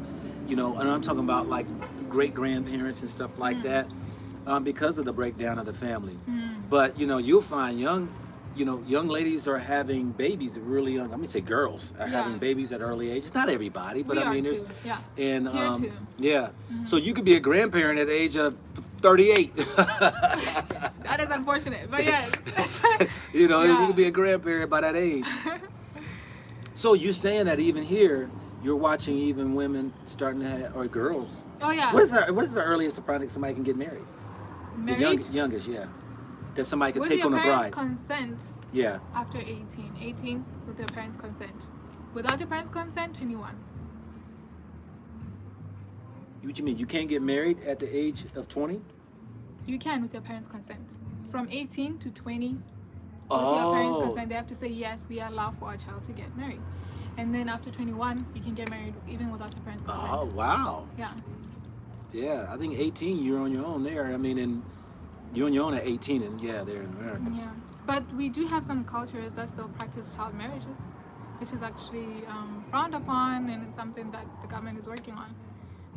and I'm talking about like great grandparents and stuff like that, because of the breakdown of the family. But you'll find young ladies are having babies really young. I'm gonna say girls are having babies at early age. It's not everybody, but I mean, there's So you could be a grandparent at the age of 38. That is unfortunate, but yes. You could be a grandparent by that age. So you're saying that even here, you're watching even women starting to have, or girls. Oh yeah. What is the earliest somebody can get married? Married? The youngest, yeah. That somebody could with take on a bride. With your parents' consent. Yeah. After 18. 18 with their parents' consent. Without your parents' consent, 21. What you mean? You can't get married at the age of 20? You can with your parents' consent. From 18 to 20, with your parents' consent, they have to say, yes, we allow for our child to get married. And then after 21, you can get married even without your parents' consent. Oh, wow. Yeah. Yeah, I think 18, you're on your own there. I mean, and you're on your own at 18, and they're in America. Yeah. But we do have some cultures that still practice child marriages, which is actually frowned upon, and it's something that the government is working on.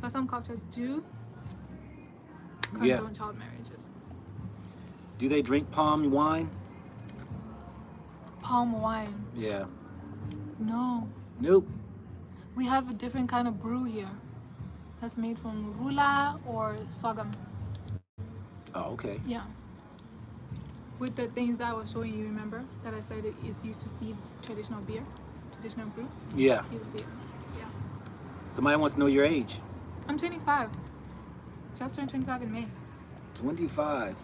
But some cultures do condone child marriages. Do they drink palm wine? Palm wine? Yeah. No. Nope. We have a different kind of brew here that's made from rula or sorghum. Oh, okay. Yeah. With the things I was showing you, remember? That I said it's used to sieve traditional beer, traditional brew? Yeah. You'll see it. Yeah. Somebody wants to know your age. I'm 25. Just turned 25 in May. 25.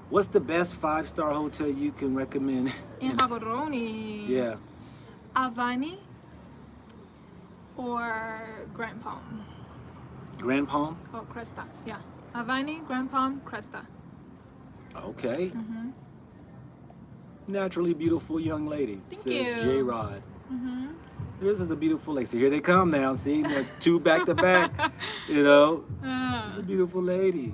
What's the best 5-star hotel you can recommend? In Gaborone. Yeah. Avani or Grand Palm. Grand Palm? Oh, Cresta. Yeah. Avani, Grand Palm, Cresta. Okay. Naturally beautiful young lady, says J Rod. This is a beautiful lady. So here they come now. See, they're two back to back. It's a beautiful lady.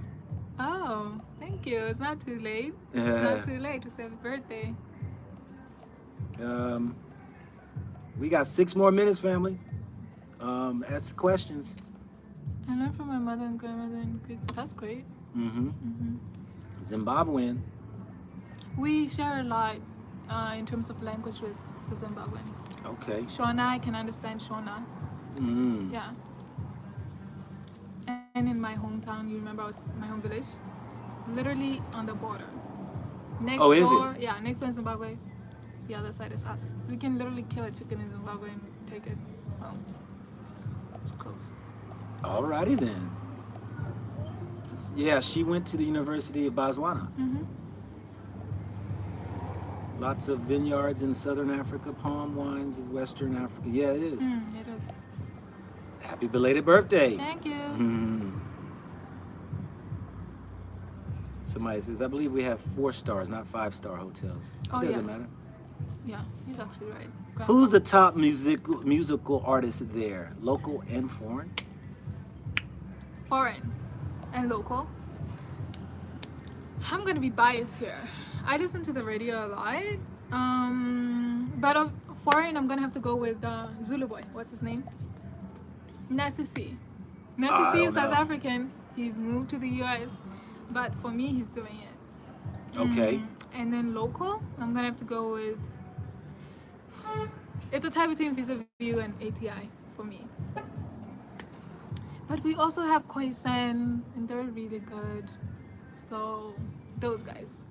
Oh, thank you. It's not too late. It's not too late to say happy birthday. We got 6 more minutes, family. Ask questions. I learned from my mother and grandmother in Greek. That's great. Zimbabwean. We share a lot in terms of language with the Zimbabwean. Okay. Shona, I can understand Shona. Mm. Yeah. And in my hometown, you remember I was my home village? Literally on the border. Next Oh, is door, it? yeah, next door in Zimbabwe. The other side is us. We can literally kill a chicken in Zimbabwe and take it home. It's close. Alrighty then. Yeah, she went to the University of Botswana. Mm-hmm. Lots of vineyards in southern Africa, palm wines in western Africa. Yeah, it is. It is. Happy belated birthday. Thank you. Somebody says, I believe we have 4-star, not 5-star hotels. Oh, It doesn't yes. matter. Yeah, he's actually right. Who's the top musical artist there? Local and foreign? Foreign and local? I'm gonna be biased here. I listen to the radio a lot. But of foreign, I'm gonna have to go with Zulu boy. What's his name? Nasisi. Nasisi is South African. He's moved to the US, but for me, he's doing it. Okay. And then local, I'm gonna have to go with. It's a tie between Visa View and ATI for me. But we also have Khoisan, and they're really good. So those guys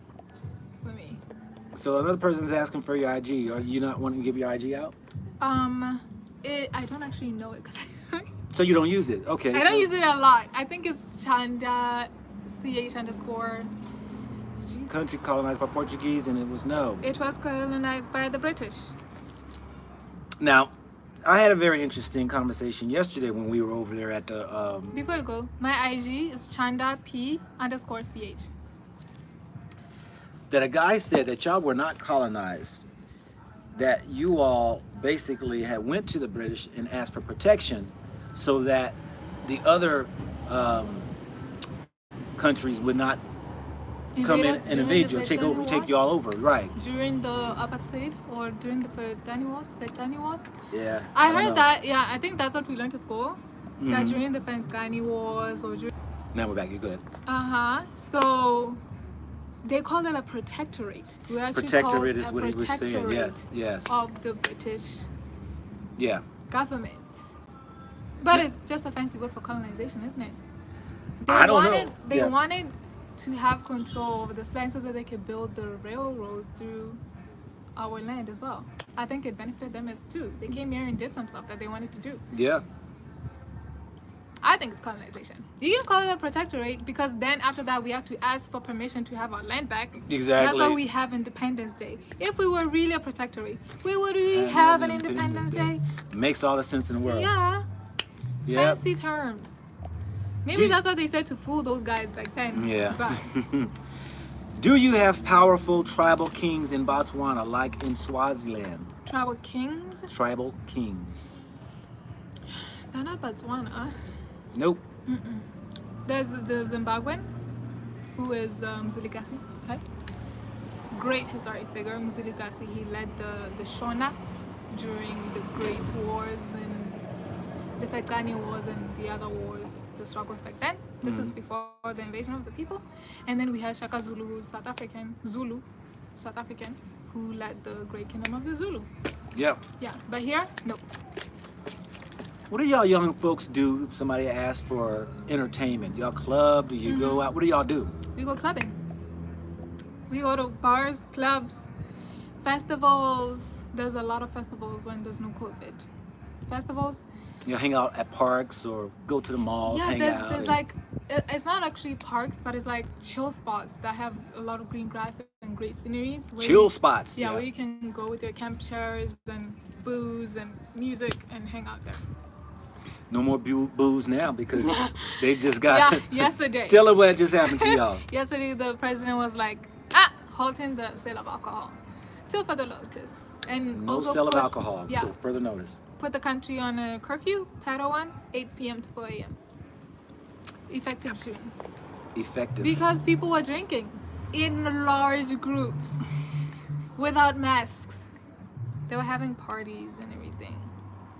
for me. So another person's asking for your IG. Are you not wanting to give your IG out? I don't actually know it because So you don't use it? Okay. I don't use it a lot. I think it's Chanda ch_. Jeez. Country colonized by Portuguese, and it was no. It was colonized by the British. Now, I had a very interesting conversation yesterday when we were over there at the. Before you go, my IG is Chanda P_ch. That a guy said that y'all were not colonized. That you all basically had went to the British and asked for protection, so that the other countries would not come in and invade you, take you all over, right? During the apartheid or during the Fetani Wars. Yeah. I heard that. Yeah, I think that's what we learned at school. Mm-hmm. That during the Fetani Wars or during. Now we're back. You good? So they call it a protectorate. We actually Protectorate is what he was saying. Yes. Yes. Of the British. Yeah. Government. But it's just a fancy word for colonization, isn't it? I don't know. They wanted to have control over this land so that they could build the railroad through our land as well. I think it benefited them as too. They came here and did some stuff that they wanted to do. Yeah. I think it's colonization. You can call it a protectorate because then after that we have to ask for permission to have our land back. Exactly. That's why we have Independence Day. If we were really a protectorate, we would really have an Independence Day. Makes all the sense in the world. Yeah. Yeah. Fancy terms. Maybe that's what they said to fool those guys back then. Yeah. But do you have powerful tribal kings in Botswana like in Swaziland? tribal kings? Tribal kings. They're not Botswana. Nope. There's the Zimbabwean, who is Mzilikasi, right? Great historic figure, Mzilikasi. He led the Shona during the Great Wars and the Fetani Wars and the other wars, the struggles back then. This is before the invasion of the people. And then we had Shaka Zulu, South African, who led the Great Kingdom of the Zulu. Yeah. Yeah, but here, no. What do y'all young folks do if somebody asks for entertainment? Y'all club? Do you go out? What do y'all do? We go clubbing. We go to bars, clubs, festivals. There's a lot of festivals when there's no COVID. Festivals. You hang out at parks or go to the malls, hang out. There's like, it's not actually parks, but it's like chill spots that have a lot of green grass and great sceneries. Chill spots. Yeah, where you can go with your camp chairs and booze and music and hang out there. No more booze now because they just got. Yeah, yesterday. Tell them what just happened to y'all. Yesterday, the president was like, halting the sale of alcohol till further notice. And No also sale of alcohol yeah, until further notice. Put the country on a curfew, Title 1, 8 p.m. to 4 a.m. Effective June. Effective. Because people were drinking in large groups without masks. They were having parties and everything.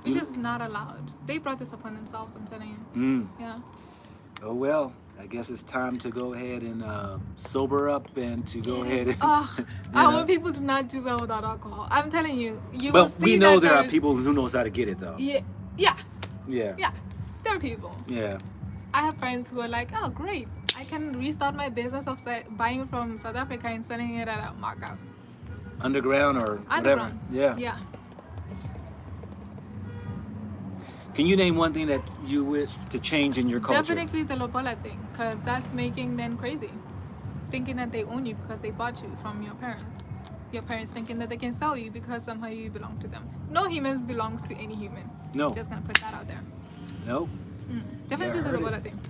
It's just not allowed. They brought this upon themselves, I'm telling you. Yeah. Oh well, I guess it's time to go ahead and sober up and to go ahead and. I want people to not do well without alcohol. I'm telling you, you will But see we know that there are there's- people who knows how to get it though. Yeah, yeah, Yeah. yeah. There are people. Yeah. I have friends who are like, oh, great. I can restart my business of buying from South Africa and selling it at a markup. Underground or whatever. Underground. Yeah. Yeah. Can you name one thing that you wish to change in your culture? Definitely the lobola thing, because that's making men crazy. Thinking that they own you because they bought you from your parents. Your parents thinking that they can sell you because somehow you belong to them. No human belongs to any human. No. Just gonna put that out there. No. Definitely Yeah, I the heard lobola thing.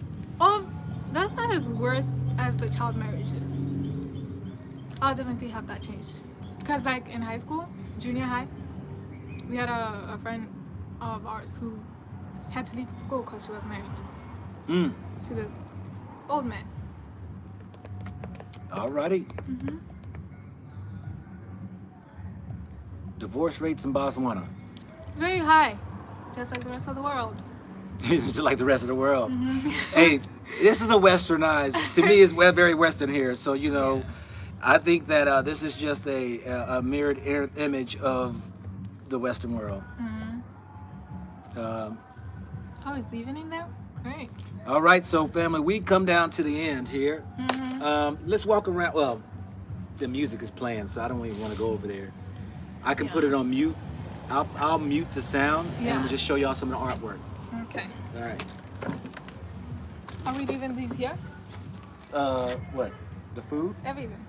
Oh, that's not as worse as the child marriages. I'll definitely have that changed. Because like in high school, junior high, we had a friend of ours who had to leave school because she was married to this old man. Alrighty. Divorce rates in Botswana. Very high, just like the rest of the world. Just like the rest of the world. Hey, this is a westernized. To me, it's very Western here. So you know, I think that this is just a mirrored image of the Western world. Oh, it's evening there? Great. All right, so family, we come down to the end here. Let's walk around. Well, the music is playing, so I don't even want to go over there. I can put it on mute. I'll mute the sound and we'll just show y'all some of the artwork. Okay. All right. Are we leaving these here? What? The food? Everything.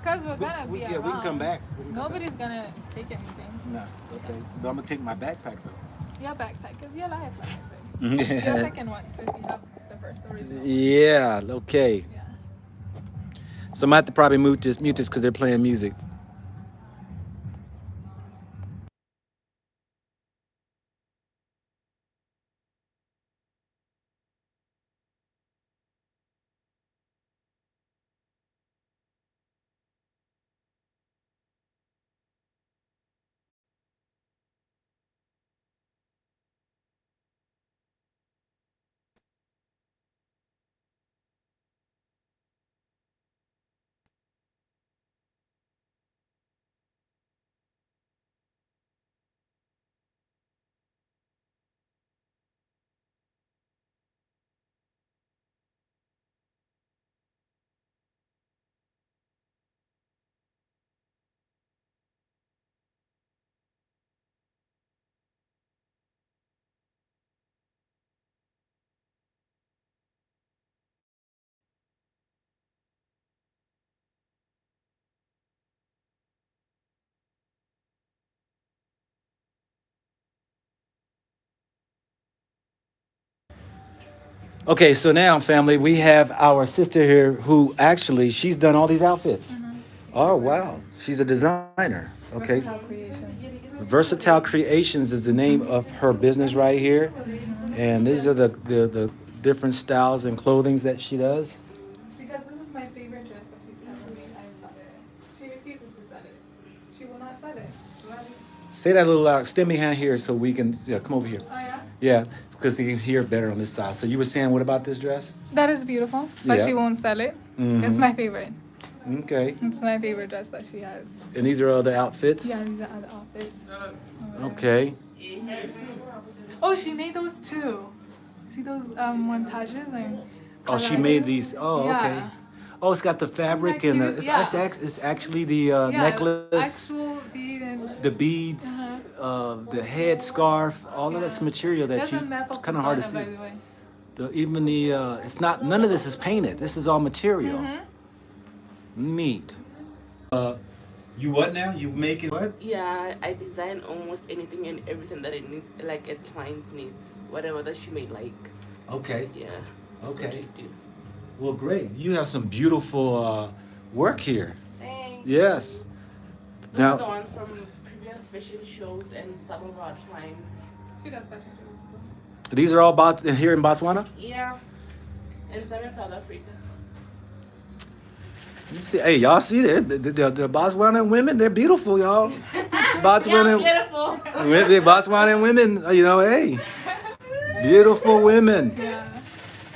Because we're gonna be around. We can come back. Nobody's gonna take anything. No, okay. But I'm gonna take my backpack though. Your backpack is your life, like I said. Your second one, since you have the first original. Yeah. Okay. Yeah. So I might have to probably mute this because they're playing music. Okay, so now, family, we have our sister here who actually, she's done all these outfits. Oh, wow. She's a designer. Okay. Versatile Creations. Versatile Creations is the name of her business right here. And these are the different styles and clothings that she does. Because this is my favorite dress that she's ever made. I love it. She refuses to sell it. She will not sell it. Right? Say that a little loud. Extend me hand here so we can, come over here. Oh yeah? Yeah, because you can hear better on this side. So you were saying, what about this dress? That is beautiful, but Yeah. she won't sell it. It's my favorite. Okay. It's my favorite dress that she has. And these are other outfits? Yeah, these are other outfits. Okay. Oh, she made those too. See those montages and. Oh, she made collages? these. Oh, Yeah. okay. Oh, it's got the fabric and cute? Yeah. it's actually the Yeah, necklace, actual bead and. the beads, the head scarf. All of that's material that That's you. a map of It's kind of hard to see. Botswana, by the way. Even the it's not. None of this is painted. This is all material. Neat. You what now? You make it what? Yeah, I design almost anything and everything that I need, like a client needs, whatever that she may like. Okay. Yeah. That's Okay. what we do. Well, great. You have some beautiful work here. Thanks. Yes. Those are the Now, ones from previous fashion shows and some of our clients. She does fashion shows as well. these are all here in Botswana. Yeah. And some in South Africa. You see, hey, y'all see that the Botswana women? They're beautiful, y'all. Botswana, Beautiful. the Botswana women, hey, beautiful women. Yeah.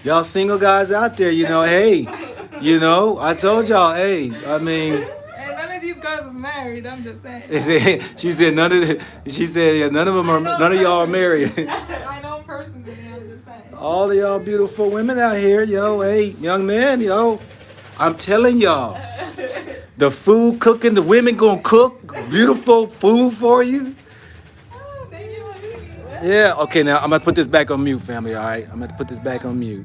Y'all single guys out there, hey, I told y'all, hey, I mean, And none of these girls was married. I'm just saying. she said yeah, none of y'all are married. I know personally. I'm just saying. All of y'all beautiful women out here, hey, young man, I'm telling y'all, the food cooking, the women gonna cook beautiful food for you. Oh, thank you, honey. Yeah, okay, now I'm gonna put this back on mute, family, all right? I'm gonna put this back on mute.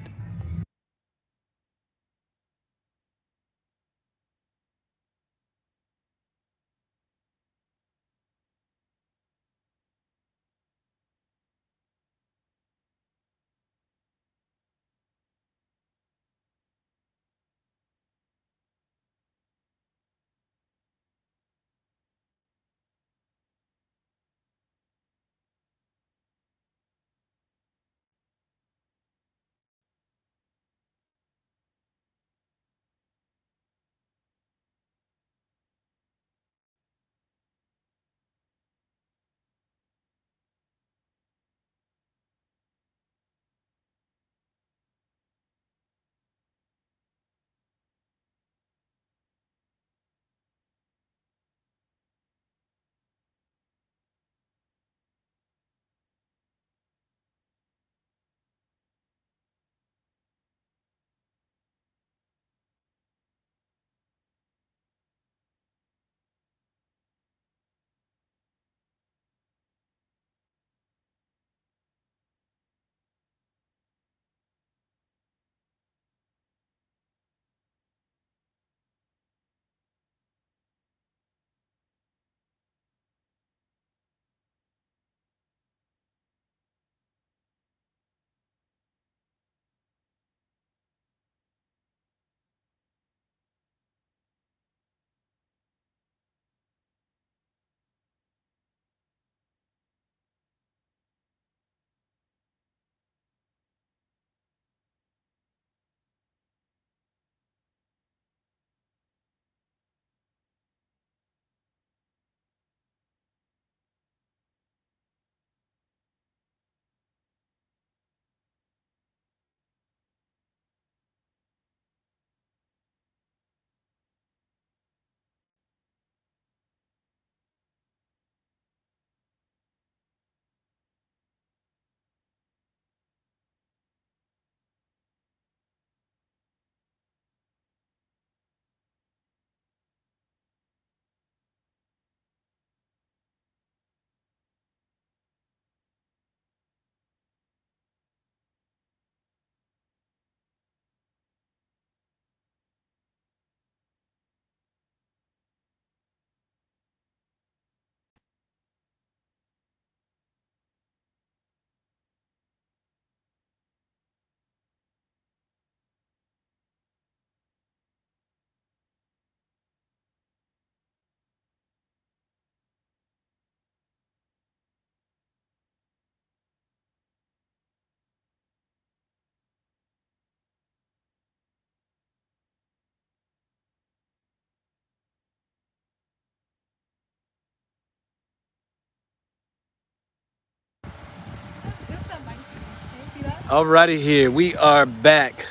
This is my. Can you see that? Alrighty, here we are back,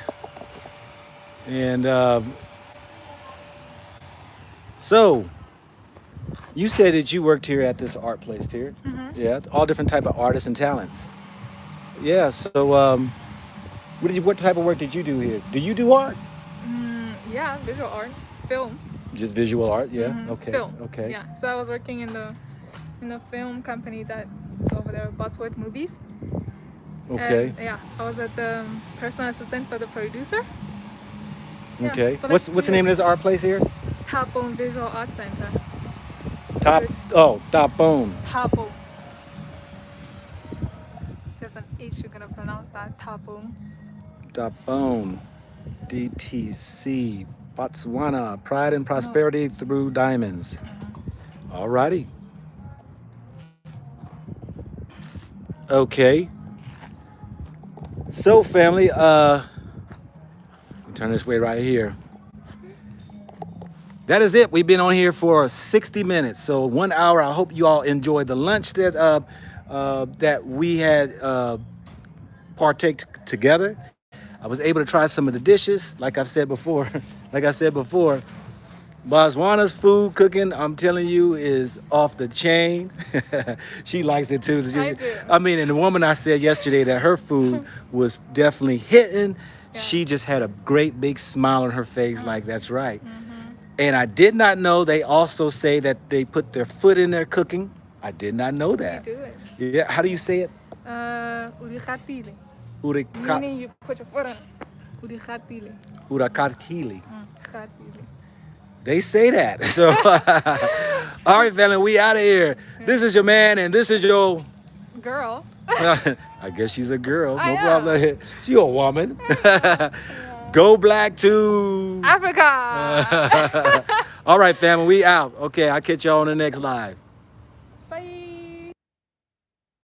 and so you said that you worked here at this art place here. Yeah, all different type of artists and talents. Yeah, so what type of work did you do here? Do you do art? Yeah, visual art, film. Just visual art, yeah. Okay, Film. okay, Yeah. So I was working in the film company that is over there, Botswana Movies. okay, And, yeah, I was at the personal assistant for the producer. Yeah, okay. for like What's 2 the name of years. this art place here? Tapon Visual Arts Center. Top. Oh, Top Bone. Tapon. There's an H you're gonna pronounce that. Tapon. Top Bone. DTC. Botswana. Pride and prosperity through diamonds. Alrighty. Okay. So family, turn this way right here. That is it. We've been on here for 60 minutes. So 1 hour. I hope you all enjoyed the lunch that we had partaked together. I was able to try some of the dishes. Like I said before, Botswana's food cooking, I'm telling you, is off the chain. She likes it too. I do. I mean, and the woman I said yesterday that her food was definitely hitting, she just had a great big smile on her face, like, that's right. And I did not know they also say that they put their foot in their cooking. I did not know that. You do it. Yeah, how do you say it? Urikatili. Urika- Meaning you put your foot in. Urikatili. Urakatili. Gatili. They say that. So, all right, family, we out of here. This is your man, and this is your... Girl. I guess she's a girl. I No am. problem. She a woman. Go Black to Africa. All right, family, we out. Okay, I'll catch y'all on the next live.